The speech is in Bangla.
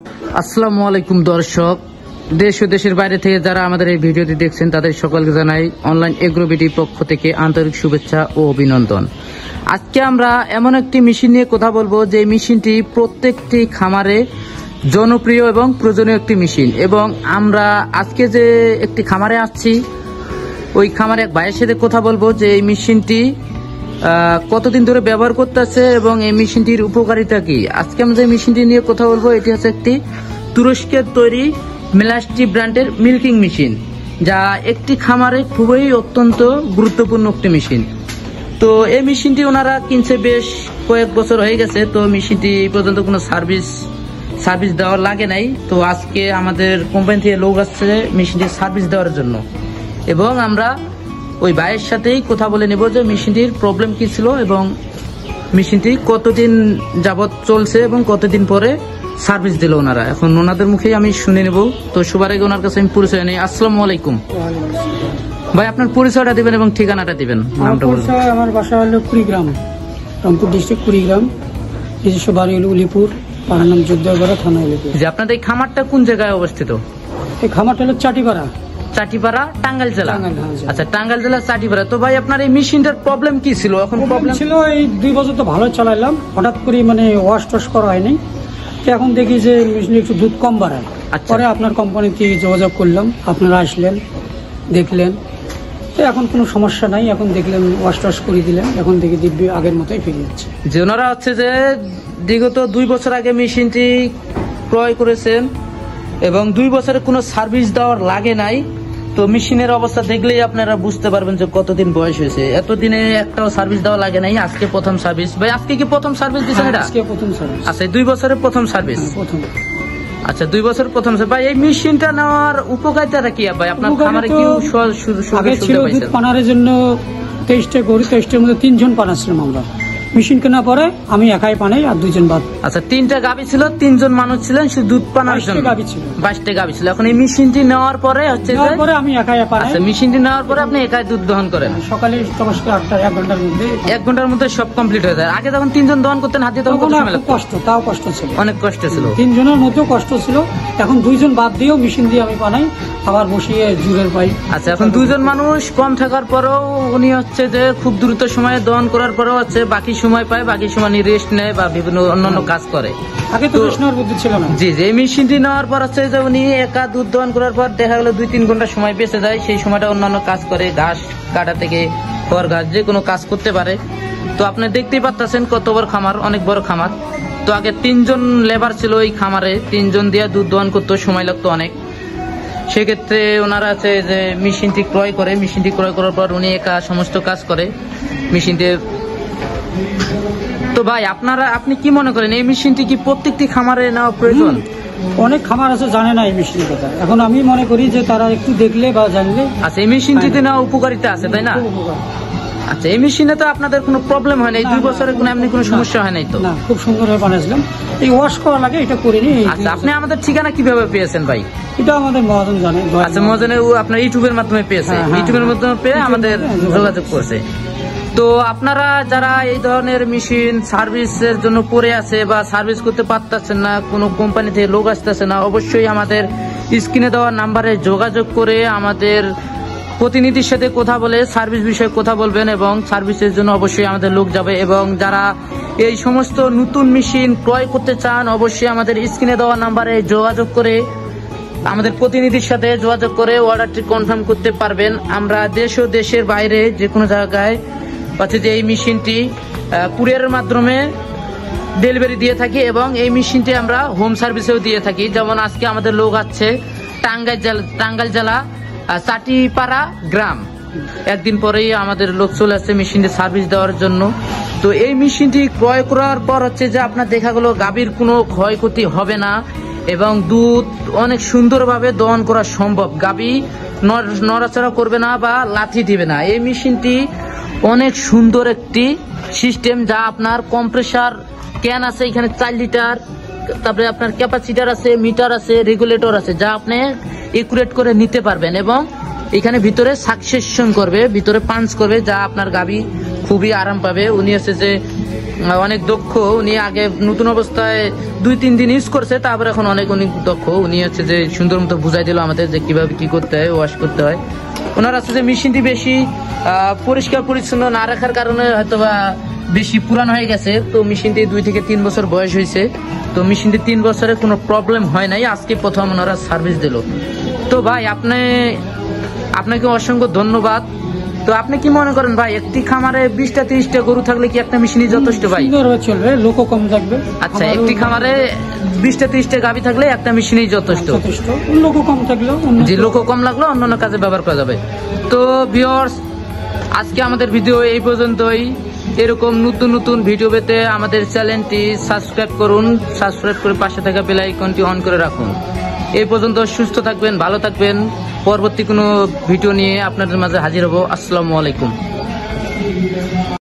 আসসালামু আলাইকুম দর্শক, দেশ ও দেশের বাইরে থেকে যারা আমাদের এই ভিডিওটি দেখছেন তাদের সকলকে জানাই অনলাইন এগ্রোবিটির পক্ষ থেকে আন্তরিক শুভেচ্ছা ও অভিনন্দন। আজকে আমরা এমন একটি মেশিন নিয়ে কথা বলবো যে মেশিনটি প্রত্যেকটি খামারে জনপ্রিয় এবং প্রয়োজনীয় একটি মেশিন। এবং আমরা আজকে যে একটি খামারে আসছি, ওই খামারে এক ভাইয়ের সাথে কথা বলবো যে এই মেশিনটি কতদিন ধরে ব্যবহার করতেছে এবং এই মেশিনটির উপকারিতা কি। আজকে আমরা যে মেশিনটি নিয়ে কথা বলবো এটি হচ্ছে একটি তুরস্কের তৈরি মেলাস্টি ব্র্যান্ডের মিল্কিং মেশিন, যা একটি খামারে খুবই অত্যন্ত গুরুত্বপূর্ণ একটি মেশিন। তো এই মেশিনটি ওনারা কিনছে বেশ কয়েক বছর হয়ে গেছে। তো মেশিনটি এই পর্যন্ত কোনো সার্ভিস দেওয়া লাগে নাই। তো আজকে আমাদের কোম্পানি থেকে লোক আসছে মেশিনটি সার্ভিস দেওয়ার জন্য, এবং আমরা ওই ভাইয়ের সাথেই কথা বলে নেব যে মেশিনটির প্রবলেম কি ছিল এবং মেশিনটি কতদিন যাবৎ চলছে এবং কতদিন পরে সার্ভিস দিল ওনারা। এখন ওনাদের মুখেই আমি শুনে নেব। তো সবার আগে ওনার কাছে আমি পরিচয় নেই। আসসালামু আলাইকুম ভাই, আপনার পরিচয়টা দিবেন এবং ঠিকানাটা দিবেন। নামটা বলুন। আমার বাসা হলো কুড়িগ্রাম, রংপুর ডিস্ট্রিক্ট কুড়িগ্রাম। নিজস্ব বাড়ি হলো উলিপুর, পাড়ার নাম যোদ্ধাপাড়া, থানা উলিপুর। যে আপনাদের এই খামারটা কোন জায়গায় অবস্থিত? এই খামারটা হলো চাটিপাড়া, টাঙ্গাইল জেলা। হ্যাঁ। আচ্ছা, টাঙ্গাইল জেলা চাটিপাড়া। তো ভাই আপনার এই মেশিনটার প্রবলেম কি ছিল? এখন প্রবলেম ছিল এই 2 বছর তো ভালো চালাইলাম, হঠাৎ করে ওয়াশ টস করা হয়নি। তো এখন দেখি যে মেশিনে একটু দুধ কম বাড়ায়। পরে আপনার কোম্পানিতে যোগাযোগ করলাম, আপনারা আসলেন, দেখলেন। তো এখন কোনো সমস্যা নাই, এখন দেখলেন ওয়াশ টস করে দিলেন, এখন দেখি দিব্যি আগের মতোই ফিরে যাচ্ছে। যে ওনারা হচ্ছে যে বিগত 2 বছর আগে মেশিনটি ক্রয় করেছেন এবং 2 বছরে কোনো সার্ভিস দেওয়ার লাগে নাই। তো মেশিনের অবস্থা দেখলেই আপনারা বুঝতে পারবেন যে কতদিন বয়স হয়েছে। এতদিনে একটাও সার্ভিস দেওয়া লাগে নাই, আজকে প্রথম সার্ভিস। ভাই আজকে কি প্রথম সার্ভিস দিচ্ছেন? এটা আজকে প্রথম সার্ভিস। আচ্ছা, 2 বছরের প্রথম সার্ভিস। প্রথম। আচ্ছা, 2 বছর প্রথম। ভাই এই মেশিনটা নেওয়ার উপকারিতাটা কি? ভাই আপনার খামারে কি আগে ছিল দুধ পানারের জন্য 23টা গরু, 23টার মধ্যে 3 জন পানাচ্ছিলাম আমরা। মেশিন কেনার পরে আমি একাই পানাই আর 2 জন বাদ। আচ্ছা, 3টা গাভী ছিল, 3 জন মানুষ ছিলেন শুধু দুধ পানার জন্য। 22টা গাভী ছিল। এখন এই মেশিনটি নেওয়ার পরে হচ্ছে যে আমি একাই পানাই। আচ্ছা, মেশিনটি নেওয়ার পরে আপনি একাই দুধ দহন করেন? সকালে 8টা 1 ঘন্টার মধ্যে। 1 ঘন্টার মধ্যে সব কমপ্লিট হয়ে যায়। আগে যখন 3 জন দহন করতেন হাতে, তখন কত সময় লাগতো? কষ্ট, তাও কষ্ট ছিল, অনেক কষ্ট ছিল। 3 জনের মধ্যেও কষ্ট ছিল। এখন 2 জন বাদ দিয়েও মেশিন দিয়ে আমি বানাই, আবার বসিয়ে জুড়ের পাই। আচ্ছা, এখন 2 জন মানুষ কম থাকার পরেও উনি হচ্ছে যে খুব দ্রুত সময়ে দহন করার পরেও হচ্ছে বাকি সময় পায়, বাকি সময় রেস্ট নেয় বা বিভিন্ন অন্যান্য কাজ করে। আগে তো রেস্ট নেওয়ার বুদ্ধি ছিল না। জি, এই মেশিনটি নেওয়ার পর হচ্ছে যে উনি একা দুধ দহন করার পর দেখা গেল 2-3 ঘন্টা সময় বেঁচে যায়। সেই সময়টা অন্যান্য কাজ করে, ঘাস কাটা থেকে খড় ঘাস যে কোনো কাজ করতে পারে। তো আপনি দেখতেই পাচ্ছেন কত বড় খামার, অনেক বড় খামার। তো আগে 3 জন লেবার ছিল এই খামারে, 3 জন দিয়ে দুধ দহন করতে সময় লাগতো অনেক। সেক্ষেত্রে ওনারা আছে যে মেশিনটি ক্রয় করে, মেশিনটি ক্রয় করার পর উনি একা সমস্ত কাজ করে মেশিনটি। তো ভাই আপনি কি মনে করেন এই মেশিনটি কি প্রত্যেকটি খামারে নেওয়া প্রয়োজন? অনেক খামার আছে জানে না এই মেশিনের কথা। এখন আমি মনে করি যে তারা একটু দেখলে বা জানলে। আচ্ছা, এই মেশিনটিতে নেওয়া উপকারিতা আছে, তাই না? আচ্ছা, এই মেশিনে তো আপনাদের কোনো প্রবলেম হয় না? এই 2 বছরে কোনো এমনি কোনো সমস্যা হয় নাই তো? না, খুব সুন্দরভাবে বানাইছিলাম। এই ওয়াশ করা লাগে, এটা করিনি। আচ্ছা, আপনি আমাদের ঠিকানা কিভাবে পেয়েছেন ভাই? এটা আমাদের মহাজন জানে। আচ্ছা, মহাজনে আপনার ইউটিউবের মাধ্যমে পেয়েছে, ইউটিউবের মাধ্যমে পেয়ে আমাদের যোগাযোগ করছে। তো আপনারা যারা এই ধরনের মেশিন সার্ভিসের জন্য পড়ে আছে বা সার্ভিস করতে পারতেছেন না, কোনো কোম্পানি থেকে লোক আসতেছে না, অবশ্যই আমাদের স্ক্রিনে দেওয়া নাম্বারে যোগাযোগ করে আমাদের প্রতিনিধির সাথে কথা বলে সার্ভিস বিষয়ে কথা বলবেন, এবং সার্ভিসের জন্য অবশ্যই আমাদের লোক যাবে। এবং যারা এই সমস্ত নতুন মেশিন ক্রয় করতে চান, অবশ্যই আমাদের স্ক্রিনে দেওয়া নাম্বারে যোগাযোগ করে আমাদের প্রতিনিধির সাথে যোগাযোগ করে অর্ডারটি কনফার্ম করতে পারবেন। আমরা দেশ ও দেশের বাইরে যে কোনো জায়গায় হচ্ছে যে এই মেশিনটি কুরিয়ারের মাধ্যমে ডেলিভারি দিয়ে থাকি, এবং এই মেশিনটি আমরা হোম সার্ভিসেও দিয়ে থাকি। যেমন আজকে আমাদের লোক আছে টাঙ্গাইল জেলা চাটিপাড়া গ্রাম। একদিন পরেই আমাদের লোক চলে আসছে মেশিনটি সার্ভিস দেওয়ার জন্য। তো এই মেশিনটি ক্রয় করার পর হচ্ছে যে আপনার দেখা গেল গাভীর কোনো ক্ষয়ক্ষতি হবে না এবং দুধ অনেক সুন্দরভাবে দহন করা সম্ভব। গাভী নড়াচড়া করবে না বা লাথি দিবে না। এই মেশিনটি অনেক সুন্দর একটি সিস্টেম, যা আপনার কম্প্রেসার ক্যান আছে এখানে 4 লিটার, তারপরে আপনার ক্যাপাসিটার আছে, মিটার আছে, রেগুলেটর আছে, যা আপনি একুরেট করে নিতে পারবেন। এবং এখানে ভিতরে সাকসেশন করবে, ভিতরে পাঞ্চ করবে, যা আপনার গাভী খুবই আরাম পাবে। উনি হচ্ছে যে অনেক দক্ষ, উনি আগে নতুন অবস্থায় 2-3 দিন ইউজ করছে, তারপর এখন অনেক দক্ষ। উনি হচ্ছে যে সুন্দর মতো বুঝাই দিল আমাদের যে কিভাবে কি করতে হয়, ওয়াশ করতে হয়। ওনার আছে যে মেশিনটি বেশি পরিষ্কার পরিচ্ছন্ন না রাখার কারণে হয়তোবা বেশি পুরান হয়ে গেছে। তো মেশিনটি 2 থেকে 3 বছর বয়স হয়েছে। তো মেশিনটি 3 বছরে কোনো প্রবলেম হয় নাই, আজকে প্রথম ওনারা সার্ভিস দিল। তো ভাই আপনাকে অসংখ্য ধন্যবাদ। তো আপনি কি মনে করেন ভাই, একটি খামারে 20-30টা গরু থাকলে কি একটা মেশিনই যথেষ্ট ভাই? সুন্দরভাবে চলবে, লোকও কম থাকবে। আচ্ছা, একটি খামারে 20-30টা গাভী থাকলে একটা মেশিনই যথেষ্ট, লোকও কম থাকলেও যে লোকও কম লাগলো অন্যান্য কাজে ব্যবহার করা যাবে। তো ভিউয়ার্স, আজকে আমাদের ভিডিও এই পর্যন্তই। এরকম নতুন নতুন ভিডিও পেতে আমাদের চ্যানেলটি সাবস্ক্রাইব করুন, সাবস্ক্রাইব করে পাশে থাকা বেল আইকনটি অন করে রাখুন। এই পর্যন্ত সুস্থ থাকবেন, ভালো থাকবেন। পরবর্তী কোনো ভিডিও নিয়ে আপনাদের মাঝে হাজির হব। আসসালামু আলাইকুম।